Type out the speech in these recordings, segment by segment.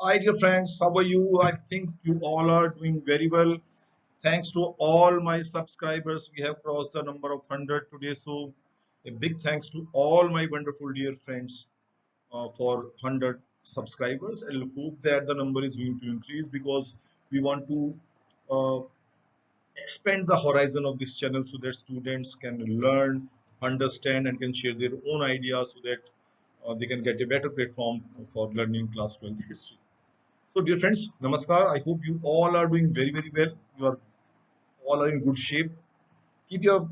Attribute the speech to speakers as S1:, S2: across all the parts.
S1: Hi, dear friends. How are you? I think you all are doing very well. Thanks to all my subscribers. We have crossed the number of 100 today. So, a big thanks to all my wonderful dear friends for 100 subscribers. I hope that the number is going to increase because we want to uh, expand the horizon of this channel so that students can learn, understand, and can share their own ideas so that they can get a better platform for learning class 12th history. So, dear friends, namaskar. I hope you all are doing very, very well. You are all are in good shape. Keep your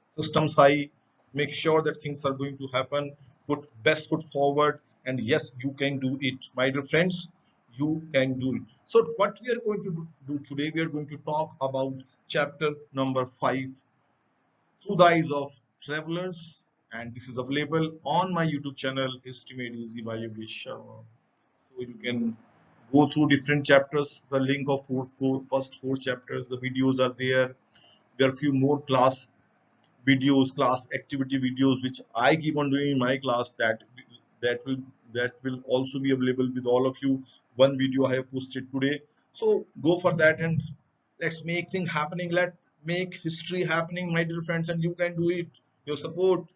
S1: systems high. Make sure that things are going to happen. Put best foot forward. And yes, you can do it. My dear friends, you can do it. So, what we are going to do today, we are going to talk about chapter number 5 through the eyes of travelers. And this is available on my YouTube channel, History Made Easy by Yogesh Sharma. So you can go through different chapters. The link of first four chapters, the videos are there. There are a few more class videos, class activity videos, which I keep on doing in my class. That will that will also be available with all of you. One video I have posted today. So go for that and let's make things happening. Let make history happening, my dear friends, and you can do it. Your support,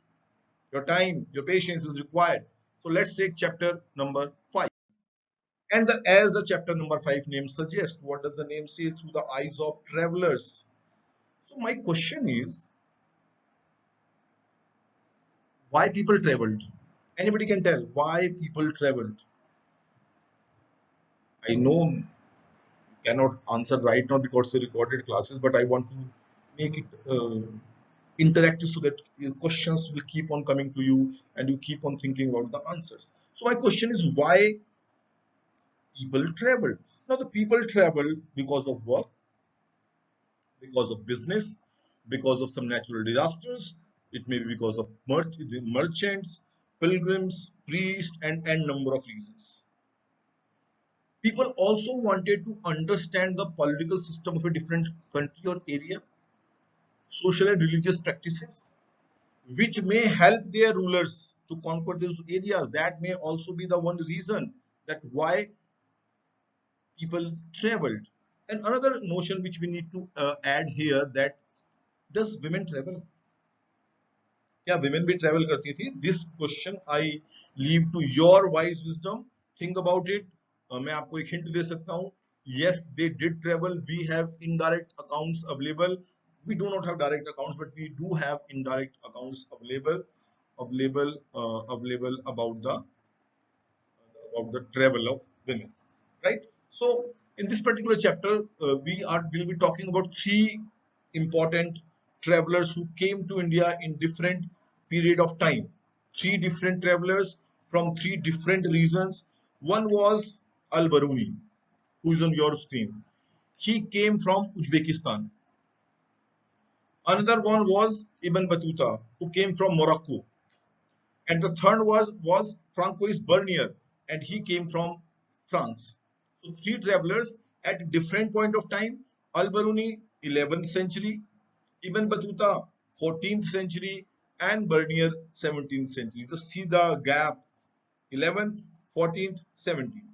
S1: your time, your patience is required. So let's take chapter number 5. And as the chapter number 5 name suggests, what does the name say? Through the eyes of travelers. So my question is, why people traveled? Anybody can tell why people traveled. I know you cannot answer right now because it's recorded classes, but I want to make it interactive so that questions will keep on coming to you and you keep on thinking about the answers. So my question is, why people traveled? Now the people travel because of work, because of business, because of some natural disasters. It may be because of merchants, pilgrims, priests, and number of reasons. People also wanted to understand the political system of a different country or area, social and religious practices, which may help their rulers to conquer those areas. That may also be the one reason that why people traveled. And another notion which we need to add here, that does women travel? क्या women भी travel करती थी? This question I leave to your wise wisdom. Think about it. मैं आपको एक hint दे सकता हूँ. Yes, they did travel. We have indirect accounts available. We do not have direct accounts, but we do have indirect accounts available about the travel of women, right? So in this particular chapter, will be talking about three important travelers who came to India in different period of time. Three different travelers from three different regions. One was Al Baruni, who is on your screen. He came from Uzbekistan. Another one was Ibn Battuta, who came from Morocco. And the third was Francois Bernier, and he came from France. So three travelers at different point of time. Al-Baruni, 11th century, Ibn Battuta, 14th century, and Bernier, 17th century. Just see the gap: 11th, 14th, 17th.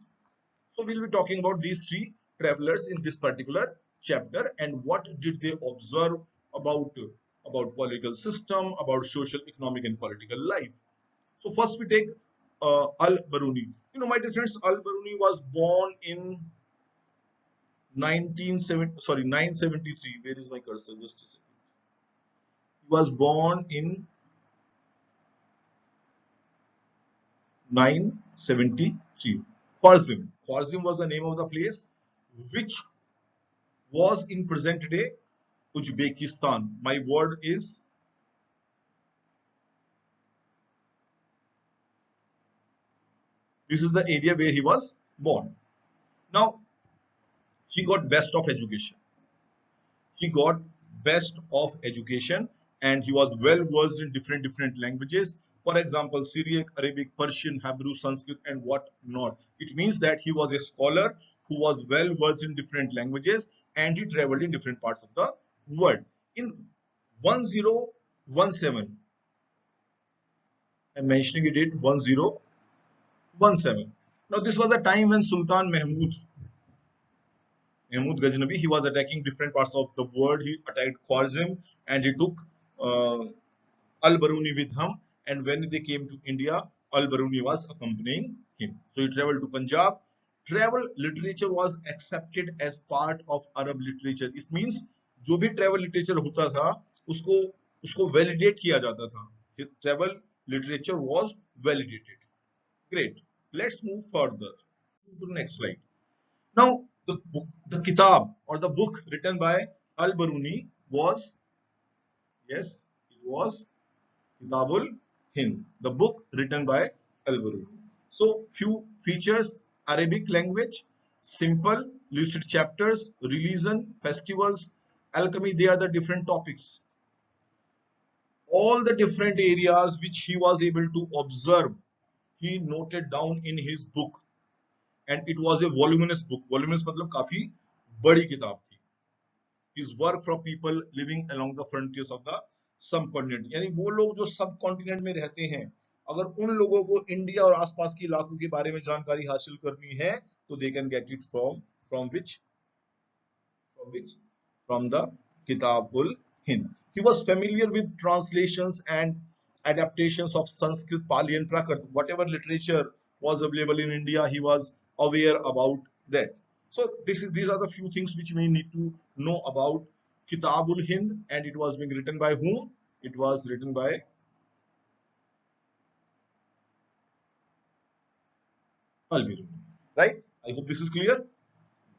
S1: So we'll be talking about these three travelers in this particular chapter and what did they observe about political system, about social, economic, and political life. So first we take Al-Baruni. My dear friends, Al-Baruni was born in 973. Where is my cursor? Just a second. He was born in 973. Khwarizm. Khwarizm was the name of the place which was in present day Uzbekistan. My word is, this is the area where he was born. Now, he got best of education. He got best of education and he was well versed in different languages. For example, Syriac, Arabic, Persian, Hebrew, Sanskrit, and what not. It means that he was a scholar who was well versed in different languages and he traveled in different parts of the world. In 1017, I'm mentioning a date, 1017. Now this was the time when Sultan Mahmud Ghaznavi, he was attacking different parts of the world. He attacked Khwarizm and he took uh, Al-Baruni with him. And when they came to India, Al-Baruni was accompanying him. So he traveled to Punjab. Travel literature was accepted as part of Arab literature. It means जो भी travel literature होता था उसको उसको validate किया जाता था. Travel literature was validated. Great. Let's move further to the next slide. Now, the kitab or the book written by Al-Baruni was, yes, it was Kitabul Hind, the book written by Al-Baruni. So, few features: Arabic language, simple, lucid chapters, religion, festivals, alchemy. They are the different topics. All the different areas which he was able to observe, he noted down in his book. And it was a voluminous book. Voluminous मतलब काफी बड़ी किताब थी. His work from people living along the frontiers of the subcontinent. यानी वो लोग जो सब कॉन्टिनेंट में रहते हैं, अगर उन लोगों को इंडिया और आसपास के इलाकों के बारे में जानकारी हासिल करनी है तो they can get it from which from the Kitabul Hind. He was familiar with translations and adaptations of Sanskrit, Pali, and Prakrit. Whatever literature was available in India, he was aware about that. So these are the few things which we need to know about Kitabul Hind, and it was being written by whom? It was written by Al-Biruni, right? I hope this is clear.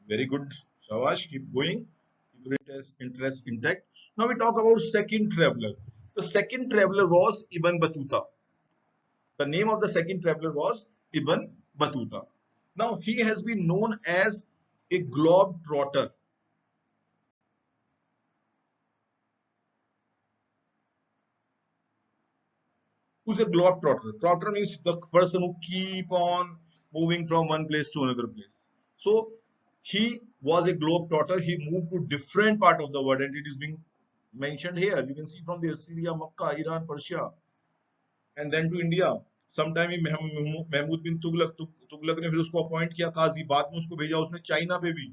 S1: Very good, Shabash. Keep going. Keep your interest intact. Now we talk about second traveler. The second traveler was Ibn Battuta. The name of the second traveler was Ibn Battuta. Now he has been known as a globe trotter. Who's a globe trotter? Trotter means the person who keep on moving from one place to another place. So he was a globe trotter. He moved to different part of the world, and it is being mentioned here. You can see from there: Syria, Makkah, Iran, Persia, and then to India. Sometime Mahmood बिन तुगलक ने फिर उसको appoint किया काजी, बाद में उसको भेजा उसने China पे भी.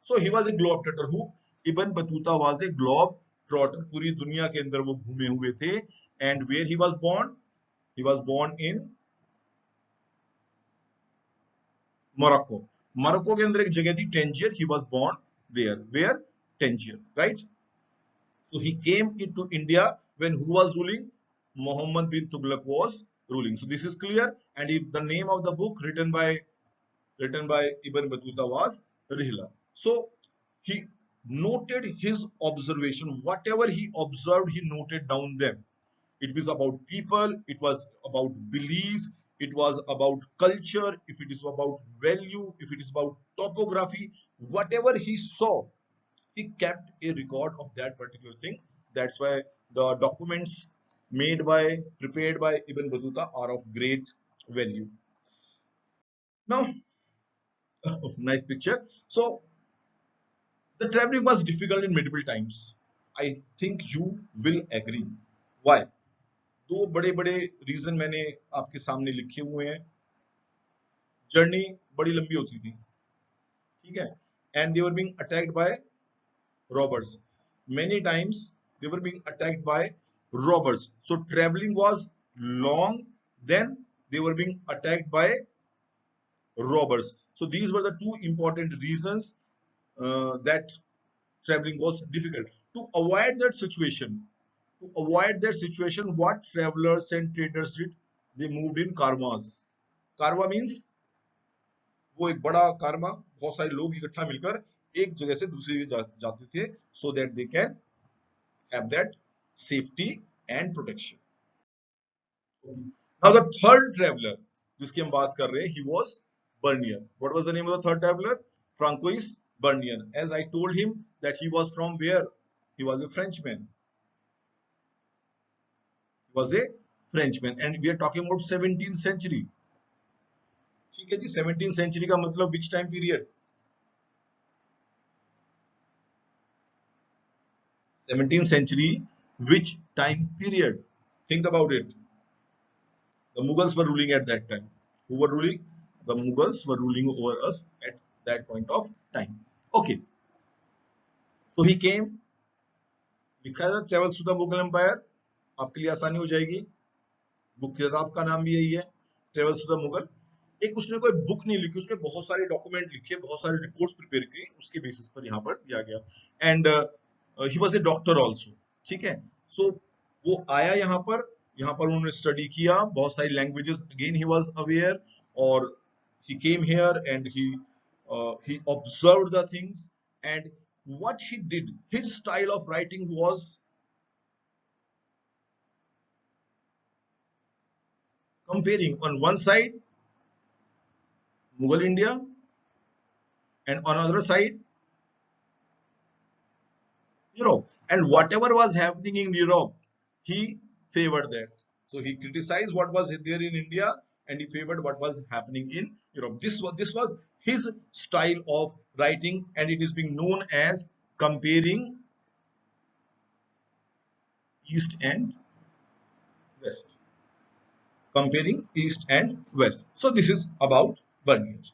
S1: So he was a globe trotter. Who? Ibn Battuta was a globe trotter. पूरी दुनिया के अंदर वो घूमे हुए थे. And where he was born? He was born in Morocco. Morocco के अंदर एक जगह थी Tangier. He was born there. Where? Tangier, right? So he came into India when who was ruling? Muhammad bin Tughlaq was ruling. So this is clear. And if the name of the book written by Ibn Battuta was Rihla. So he noted his observation. Whatever he observed, he noted down them. It was about people, it was about belief, it was about culture, if it is about value, if it is about topography, whatever he saw, he kept a record of that particular thing. That's why the documents prepared by Ibn Battuta are of great value. Now, nice picture. So, the traveling was difficult in medieval times. I think you will agree. Why? दो बड़े बड़े reason मैंने आपके सामने लिखे हुए हैं. Journey बड़ी लंबी होती थी, ठीक है, and they were being attacked by robbers. Many times they were being attacked by robbers. So traveling was long, then they were being attacked by robbers. So these were the two important reasons that traveling was difficult. To avoid that situation, what travelers and traders did? They moved in caravans. Carva means वो एक बड़ा कारवा, बहुत सारे लोग इकट्ठा मिलकर एक जगह से दूसरी जगह जाते थे, so that they can have that safety and protection. Now the third traveler जिसकी हम बात कर रहे हैं, he was Bernier. What was the name of the third traveler? Francois Bernier. As I told him that he was from where? He was a Frenchman. He was a Frenchman, and we are talking about 17th century. ठीक है जी, 17th century का मतलब which time period? 17th century, which time period? Think about it. The Mughals were ruling at that time. Who were ruling? The Mughals were ruling over us at that point of time. Okay, so he came. लिखा है travels to the Mughal empire, आपके लिए आसानी हो जाएगी। Book किताब का नाम भी यही है, ट्रेवल्स टू द मुगल। एक उसने कोई बुक नहीं लिखी, उसने बहुत सारे डॉक्यूमेंट लिखे, बहुत सारे रिपोर्ट्स प्रिपेयर की, उसके बेसिस पर यहाँ पर दिया गया। And he was a doctor also, ठीक है। सो वो आया यहाँ पर उन्होंने स्टडी किया, बहुत सारी languages again he was aware, और he came here and he observed the things, and what he did, his style of writing was comparing on one side Mughal India and on other side Europe, and whatever was happening in Europe, he favored that. So he criticized what was there in India and he favored what was happening in Europe. This was his style of writing, and it is being known as comparing East and West. Comparing East and West. So this is about Bernier.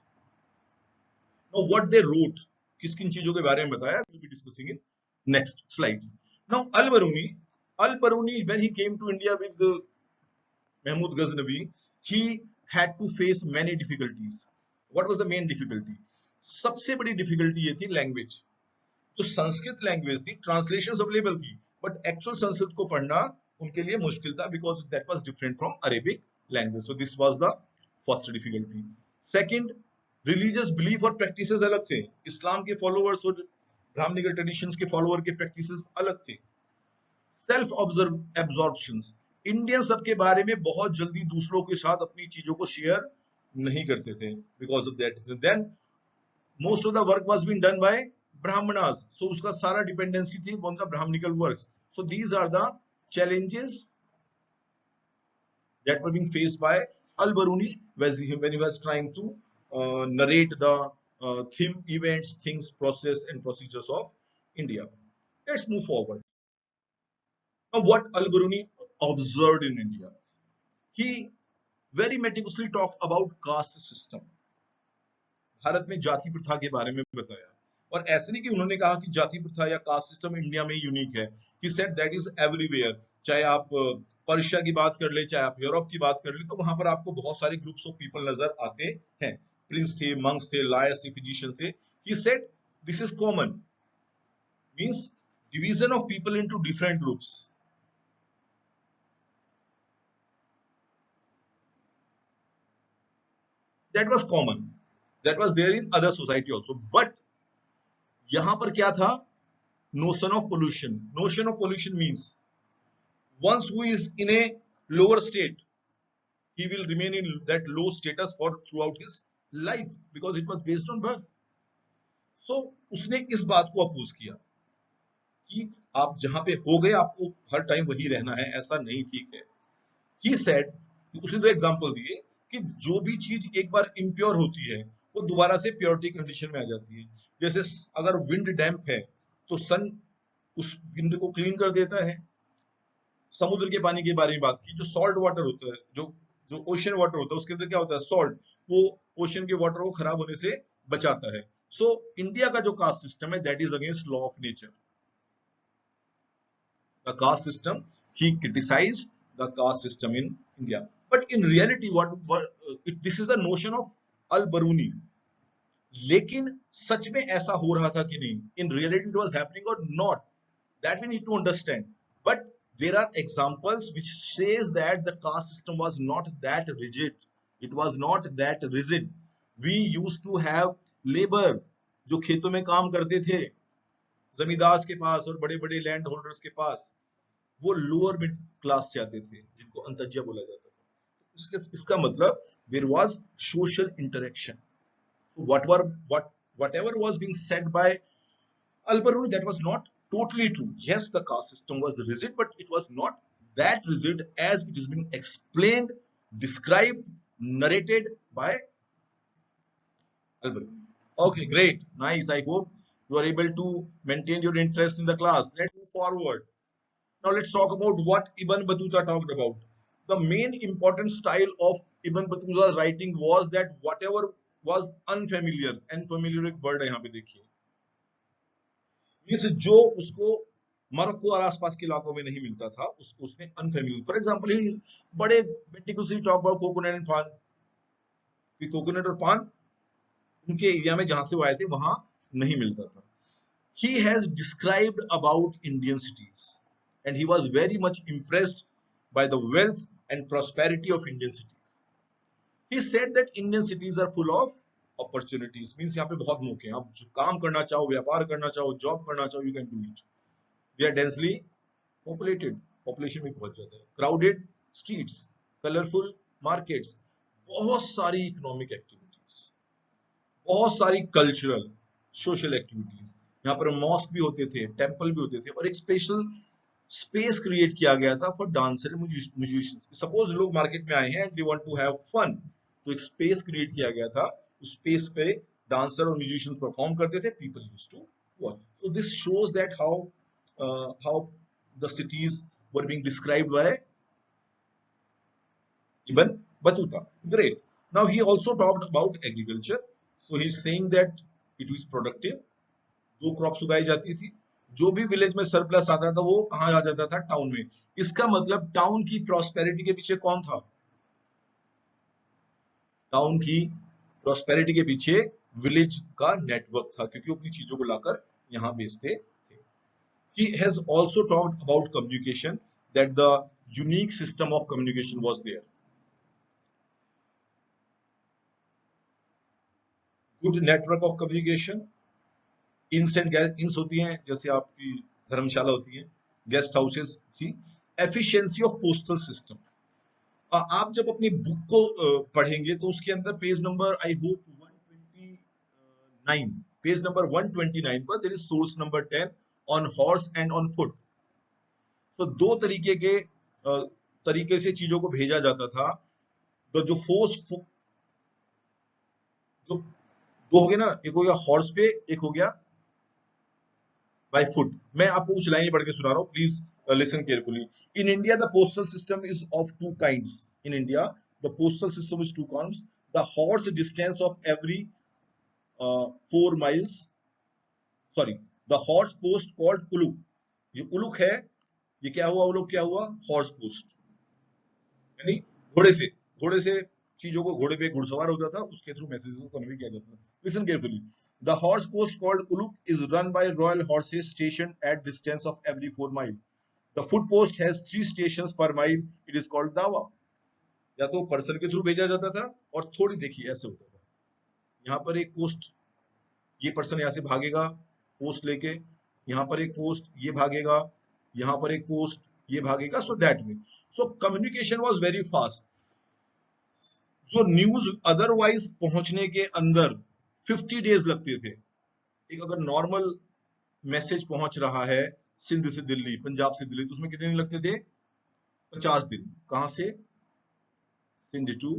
S1: Now what they wrote, किस किन चीजों के बारे में बताया, we'll be discussing in next slides. Now Al-Biruni, when he came to India with Mahmud Ghaznavi, he had to face many difficulties. What was the main difficulty? सबसे बड़ी difficulty ये थी language. जो संस्कृत लैंग्वेज थी, ट्रांसलेशंस अवेलेबल थी, but actual Sanskrit को पढ़ना उनके लिए मुश्किल था, because that was different from Arabic language. So this was the first difficulty. Second, religious belief और प्रैक्टिसेस अलग थे. इस्लाम के फॉलोअर्स और ब्राह्मणिकल ट्रेडिशंस के फॉलोअर के प्रैक्टिसेस अलग थे. सेल्फ एब्जॉर्प्शंस, इंडियन सबके बारे में बहुत जल्दी दूसरों के साथ अपनी चीजों को शेयर नहीं करते थे, because of that. Then most of the work was been done by Brahmanas, so उसका सारा डिपेंडेंसी थी on the Brahmanical works. So these are the challenges that were being faced by Al-Biruni when he was trying to narrate the theme, events, things, process and procedures of India. Let's move forward. Now what Al-Biruni observed in India, he very meticulously talked about caste system. Bharat में जाति प्रथा के बारे में बताया, और ऐसे नहीं कि उन्होंने कहा कि जाति प्रथा या कास्ट सिस्टम इंडिया में यूनिक है. He said that is everywhere. चाहे आप पर्शिया की बात कर ले, चाहे आप यूरोप की बात कर ले, तो वहां पर आपको बहुत सारे ग्रुप्स ऑफ पीपल नजर आते हैं. प्रिंस थे, मंक्स थे, लायर्स थे, फिजिशियंस थे. He said this is common, means division of people into different groups. That was common, that was there in other society also. But यहां पर क्या था? notion of pollution. Notion of pollution means once who is in a lower state, he will remain in that low status for throughout his life because it was based on birth. So उसने इस बात को oppose किया कि आप जहां पे हो गए आपको हर टाइम वही रहना है, ऐसा नहीं ठीक है. He said, उसने दो एग्जांपल दिए कि जो भी चीज एक बार इम्प्योर होती है वो दोबारा से प्योरिटी कंडीशन में आ जाती है. जैसे अगर विंड डैम्प है तो सन उस विंड को क्लीन कर देता है. समुद्र के पानी के बारे में बात की, जो सॉल्ट वाटर होता है, जो ओशन वाटर होता है, उसके अंदर क्या होता है? सॉल्ट. वो ओशन के वाटर को खराब होने से बचाता है. सो इंडिया का जो कास्ट सिस्टम है, that is against law of nature. The caste system, he criticized the caste system in India. But in reality this is the notion of Al-Biruni. लेकिन सच में ऐसा हो रहा था कि नहीं? In reality it was happening और not, that we need to understand. But there are examples which says that the caste system was not that rigid. It was not that rigid. We used to have labor जो खेतों में काम करते थे जमींदार के पास और बड़े बड़े लैंड होल्डर्स के पास, वो लोअर मिड क्लास से आते थे जिनको अंतज्य बोला जाता था. इसका मतलब there was social interaction. So whatever was being said by Al-Biruni, that was not totally true. Yes, the caste system was rigid, but it was not that rigid as it is being explained, described, narrated by Al-Biruni. Okay, great, nice. I hope you are able to maintain your interest in the class. Let's move forward. Now let's talk about what Ibn Battuta talked about. The main important style of Ibn Battuta's writing was that whatever was unfamiliar, unfamiliar एक word है यहाँ पे देखिए, means जो उसको Morocco और आसपास के इलाकों में नहीं मिलता था उसको उसने अनफेमिलियर, फॉर एग्जांपल ही बड़े meticulously talk about coconut and पान, कि कोकोनट और पान उनके एरिया में जहां से वो आए थे वहां नहीं मिलता था. He has described about Indian cities and he was very much impressed by the wealth and prosperity of Indian cities. He said that Indian cities are full of opportunities. Means यहाँ पे बहुत मौके हैं, आप जो काम करना चाहो, व्यापार करना चाहो, जॉब करना चाहो, you can do it. They are densely populated. Population में बहुत ज्यादा है. Crowded streets, colorful markets, बहुत सारी economic activities, बहुत सारी कल्चरल सोशल एक्टिविटीज. यहाँ पर मॉस्क भी होते थे, टेम्पल भी होते थे, और एक स्पेशल स्पेस क्रिएट किया गया था फॉर डांसर म्यूजिशियंस. सपोज लोग मार्केट में आए हैं, they want to have fun, तो एक स्पेस क्रिएट किया गया था, उस स्पेस पे डांसर और म्यूजिशियंस परफॉर्म करते थे, people used to watch. So this shows that how the cities were being described by Ibn Battuta. Great. Now he also talked about agriculture. So he's saying that it is productive. दो crops उगाई जाती थी, जो भी village में surplus आता था वो कहाँ आ जाता था, टाउन में. इसका मतलब टाउन की प्रॉस्पेरिटी के पीछे कौन था? टाउन की प्रॉस्पेरिटी के पीछे विलेज का नेटवर्क था, क्योंकि वो अपनी चीजों को लाकर यहाँ बेचते थे. He has also talked about communication, that the unique system of communication was there. Good network of communication. Inns and inns होती हैं, जैसे आपकी धर्मशाला होती है, गेस्ट हाउसेस थी. Efficiency of postal system. आप जब अपनी बुक को पढ़ेंगे तो उसके अंदर page number I hope 129, page number 129 पर there is source number 10 on horse and on foot. So दो तरीके से चीजों को भेजा जाता था. तो जो फोर्स जो दो हो गए ना, एक हो गया हॉर्स पे, एक हो गया बाय फुट. मैं आपको कुछ लाइन पढ़ के सुना रहा हूं, please listen carefully. In India the postal system is of two kinds. In India the postal system is two kinds. The horse distance of every 4 miles, sorry, the horse post called Uluk. ये उलुक है, ये क्या हुआ, उलुक क्या हुआ, horse post, यानी घोड़े से चीजों को, घोड़े पे घुड़सवार होता था, उसके थ्रू मैसेजेस को कन्वे किया जाता था. Listen carefully. The horse post called Uluk is run by royal horses stationed at distance of every 4 miles. The foot post has 3 stations per mile. It is called dawa. या तो person के through भेजा जाता था, और थोड़ी देखिए ऐसे होता था, यहाँ पर एक पोस्ट, ये पर्सन यहाँ से भागेगा पोस्ट लेके, यहाँ पर एक पोस्ट, ये भागेगा, यहाँ पर एक पोस्ट, ये भागेगा. So that way, so communication was very fast. जो न्यूज अदरवाइज पहुंचने के अंदर 50 डेज लगते थे, एक अगर नॉर्मल मैसेज पहुंच रहा है सिंध से दिल्ली, पंजाब से दिल्ली, तो उसमें कितने दिन लगते थे? 50 दिन. कहां से? सिंध टू.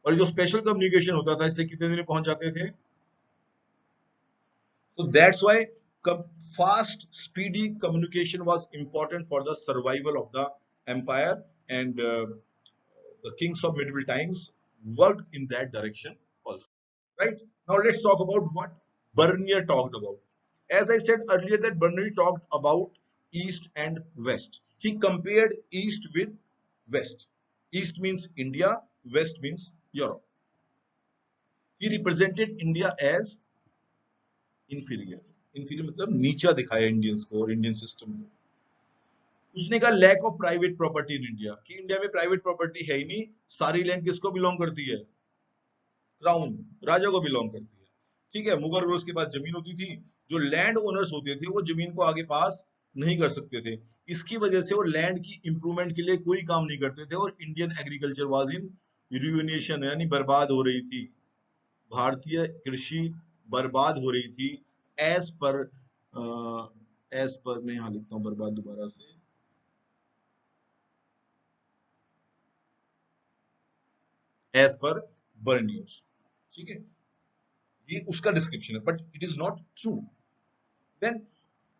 S1: और जो स्पेशल कम्युनिकेशन होता था, इससे कितने दिन में पहुंच जाते थे? So that's why fast speedy communication was important for the survival of the empire, and the kings of medieval times worked in that direction also. Right? Now let's talk about what Bernier talked about. As I said earlier that Bernier talked about East and West. He compared East with West. East means India, West means Europe. He represented India as inferior. Inferior मतलब नीचा दिखाया Indians को और Indian system को. उसने कहा lack of private property in India, कि India में प्राइवेट प्रॉपर्टी है ही नहीं. सारी लैंड किसको बिलोंग करती है? क्राउन, राजा को बिलोंग करती है. ठीक है, मुगल रूलर्स के पास जमीन होती थी, जो लैंड ओनर्स होते थे वो जमीन को आगे पास नहीं कर सकते थे. इसकी वजह से वो लैंड की इंप्रूवमेंट के लिए कोई काम नहीं करते थे, और इंडियन एग्रीकल्चर वाज इन रियूनिएशन, यानी बर्बाद हो रही थी. भारतीय कृषि बर्बाद हो रही थी. एज पर मैं यहाँ लिखता हूँ बर्बाद दोबारा से, एज पर बर्नियर. ठीक है, ये उसका डिस्क्रिप्शन है, but it is not true. Then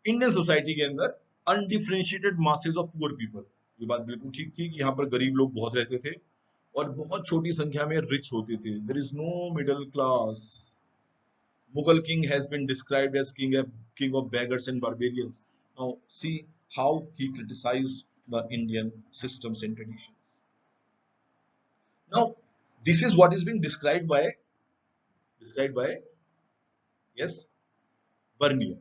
S1: Indian society के अंदर undifferentiated masses of poor people, ये बात बिल्कुल ठीक थी कि यहाँ पर गरीब लोग बहुत रहते थे और बहुत छोटी संख्या में रिच होते थे. There is no middle class. Mughal king has been described as king of beggars and barbarians. Now see how he criticized the Indian systems and traditions. Now this is what is being described by yes Bernier.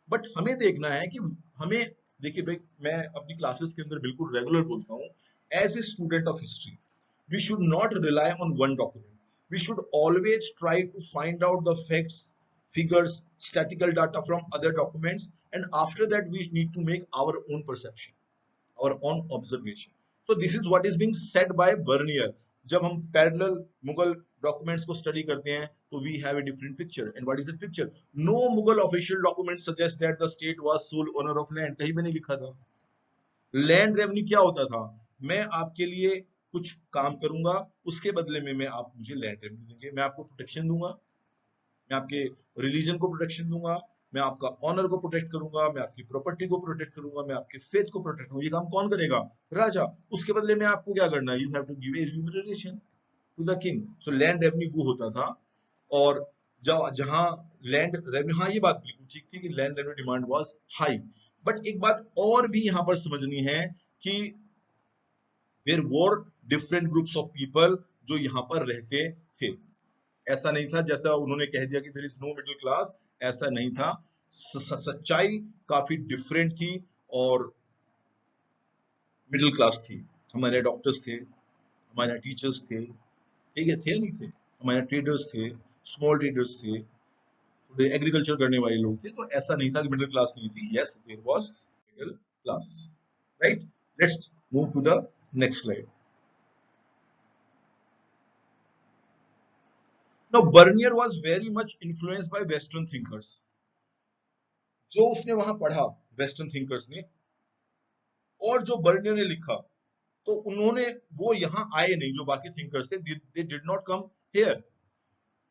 S1: But हमें देखना है कि हमें देखिए भाई, मैं अपनी classes के अंदर बिल्कुल रेगुलर बोलता हूँ, as a student of history we should not rely on one document. We should always try to find out the facts, figures, statistical data from other documents, and after that we need to make our own perception, our own observation. So this is what is being said by Bernier. जब हम parallel Mughal documents को study करते हैं तो we have a different picture. And what is the picture? No Mughal official document suggest that the state was sole owner of land. कहीं भी नहीं लिखा था. लैंड रेवेन्यू क्या होता था? मैं आपके लिए कुछ काम करूंगा, उसके बदले में मैं आप मुझे लैंड रेवेन्यू देंगे, मैं आपको प्रोटेक्शन दूंगा, मैं आपके रिलीजन को प्रोटेक्शन दूंगा, मैं आपका ऑनर को प्रोटेक्ट करूंगा, मैं आपकी प्रॉपर्टी को प्रोटेक्ट करूंगा, मैं आपके फेथ को प्रोटेक्ट करूंगा. ये काम कौन करेगा? राजा. उसके बदले में आपको क्या करना है? You have to give a remuneration to the king. So land revenue वो होता था. और जहां लैंड रेवेन्यू, हाँ ये बात बिल्कुल ठीक थी कि land revenue demand was high. But एक बात और भी यहाँ पर समझनी है कि there were different groups of people जो यहाँ पर रहते थे. ऐसा नहीं था जैसा उन्होंने कह दिया कि there is no middle class. ऐसा नहीं था. सच्चाई काफी डिफरेंट थी. और मिडिल क्लास थी. हमारे डॉक्टर्स थे, हमारे टीचर्स थे, ठीक है, थे नहीं थे. हमारे ट्रेडर्स थे, स्मॉल ट्रेडर्स थे, थोड़े एग्रीकल्चर करने वाले लोग थे. तो ऐसा नहीं था कि मिडिल क्लास नहीं थी. Yes, there was middle class. Right. Let's move to the next slide. Now Bernier was very much influenced by Western thinkers. जो उसने वहां पढ़ा वेस्टर्न थिंकर्स ने, और जो बर्नियर ने लिखा, तो उन्होंने वो यहाँ आए नहीं. जो बाकी थिंकर्स थे, they did not come here.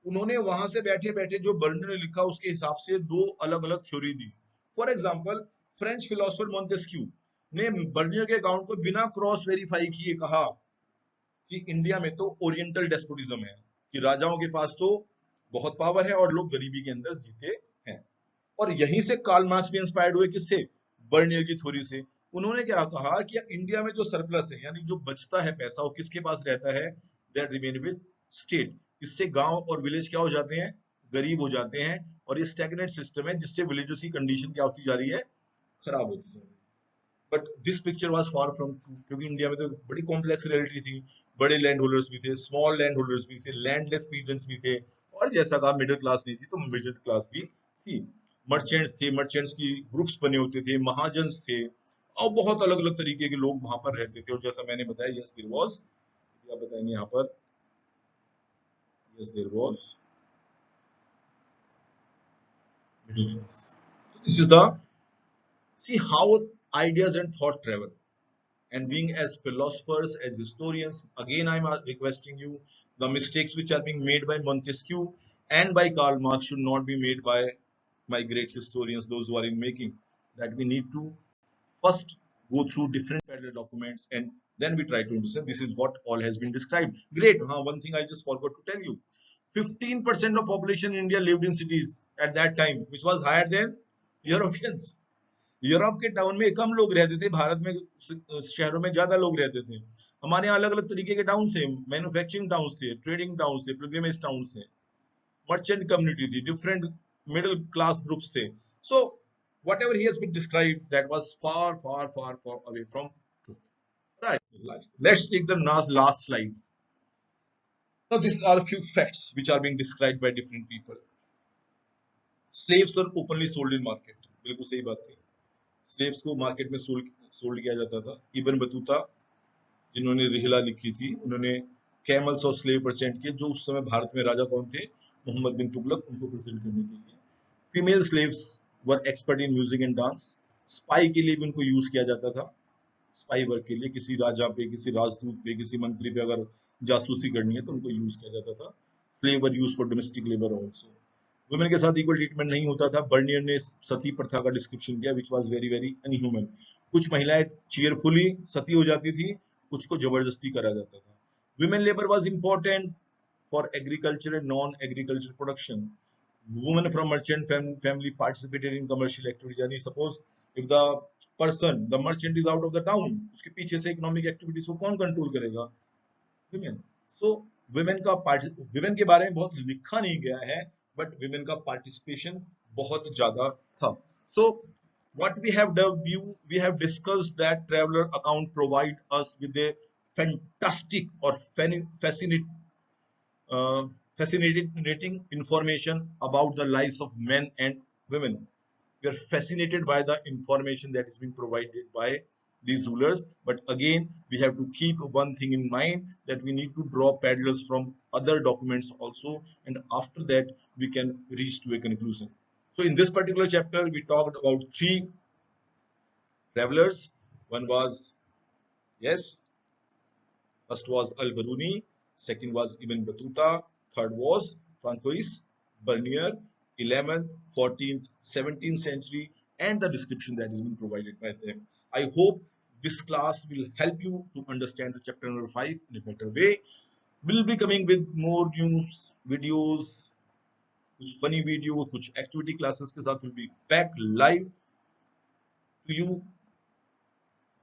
S1: उन्होंने वहां से बैठे बैठे जो बर्नियर ने लिखा उसके हिसाब से दो अलग अलग theory the. For example, French philosopher Montesquieu ने बर्नियर के अकाउंट को बिना क्रॉस वेरीफाई किए कहा कि इंडिया में तो ओरिएंटल डेस्पोटिज्म है, कि राजाओं के पास तो बहुत पावर है और लोग गरीबी के अंदर जीते हैं. और यहीं से कार्ल मार्क्स भी इंस्पायर्ड हुए. किससे? बर्नियर की थ्योरी से. उन्होंने क्या कहा कि इंडिया में जो सरप्लस है, यानी जो बचता है पैसा, वो किसके पास रहता है? That remain with state. इससे गांव और विलेज क्या हो जाते हैं? गरीब हो जाते हैं. और ये स्टैग्नेंट सिस्टम है जिससे विलेजेस की कंडीशन क्या होती जा रही है? खराब होती जा रही है. But this picture was far from true, क्योंकि इंडिया में तो बड़ी कॉम्प्लेक्स रियलिटी थी. बड़े लैंड होल्डर्स भी थे, स्मॉल लैंड होल्डर्स भी थे, लैंडलेस पीजेंट्स भी थे, और जैसा कहा मिडिल क्लास नहीं थी तो मिडिल क्लास भी थी. मर्चेंट्स थे, मर्चेंट्स की ग्रुप्स बने होते थे, महाजन्स थे, और बहुत अलग अलग तरीके के लोग वहां पर रहते थे. और जैसा मैंने बताया, यस देयर वाज, क्या बताएंगे यहाँ पर, yes there was middle class. This is the, see how ideas and thought travel. And being as philosophers, as historians, again I'm requesting you, the mistakes which are being made by Montesquieu and by Karl Marx should not be made by my great historians, those who are in making. That we need to first go through different parallel documents, and then we try to understand this is what all has been described. Great. One thing I just forgot to tell you, 15% of population in India lived in cities at that time, which was higher than Europeans. Europe के town में कम लोग रहते थे, भारत में शहरों में ज्यादा लोग रहते थे. हमारे यहाँ अलग अलग तरीके के टाउन थे, मैन्युफैक्चरिंग टाउन थे, ट्रेडिंग टाउन थे, पिलग्रिमेज टाउन थे, मर्चेंट कम्युनिटी थी, डिफरेंट मिडिल क्लास ग्रुप्स थे. सो whatever he has been described, that was far far far far away from truth. Right. Let's take the last slide. Now these are a few facts which are being described by different people. Slaves are openly sold in market. बिल्कुल सही बात थी. Slaves को market में sold किया जाता था. Ibn Battuta, जिन्होंने रिहला लिखी थी, उन्होंने कैमल्स और स्लेव प्रेजेंट किए. जो उस समय भारत में राजा कौन थे? मोहम्मद बिन तुगलक, उनको प्रेजेंट करने के लिए. Female slaves were expert in music and dance. Spy के लिए भी उनको यूज किया जाता था. स्पाई वर्क के लिए किसी राजा पे, किसी राजदूत पे, किसी मंत्री पे अगर जासूसी करनी है तो उनको यूज किया जाता था. Slave were use for domestic labour also. Women के साथ इक्वल ट्रीटमेंट नहीं होता था। बर्नियर ने सती प्रथा का डिस्क्रिप्शन किया which was very very unhuman. कुछ महिलाएं चीयरफुली सती हो जाती थी, कुछ को जबरदस्ती करा जाता था। Women labour was important for agriculture and non agriculture production. Women from merchant family participated in commercial activities. यानी suppose if the person, the merchant is out of the town, उसके पीछे से economic activities को कौन control करेगा? Women. So women के बारे में बहुत लिखा नहीं गया है, but women का participation बहुत ज्यादा था. So what we have done, we have discussed that traveler account provide us with a fantastic or uh, fascinating information about the lives of men and women. We are fascinated by the information that is being provided by these rulers. But again, we have to keep one thing in mind, that we need to draw parallels from other documents also, and after that we can reach to a conclusion. So in this particular chapter, we talked about three travelers. One was, yes, first was Al-Baruni, second was Ibn Battuta, third was Francois Bernier, 11th, 14th, 17th century, and the description that has been provided by them. I hope this class will help you to understand the chapter number 5 in a better way. We'll be coming with more news videos, कुछ funny video, कुछ activity classes के साथ will be back live to you.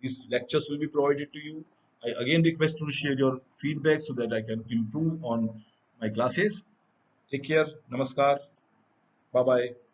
S1: These lectures will be provided to you. I again request to share your feedback so that I can improve on my classes. Take care. Namaskar. Bye bye.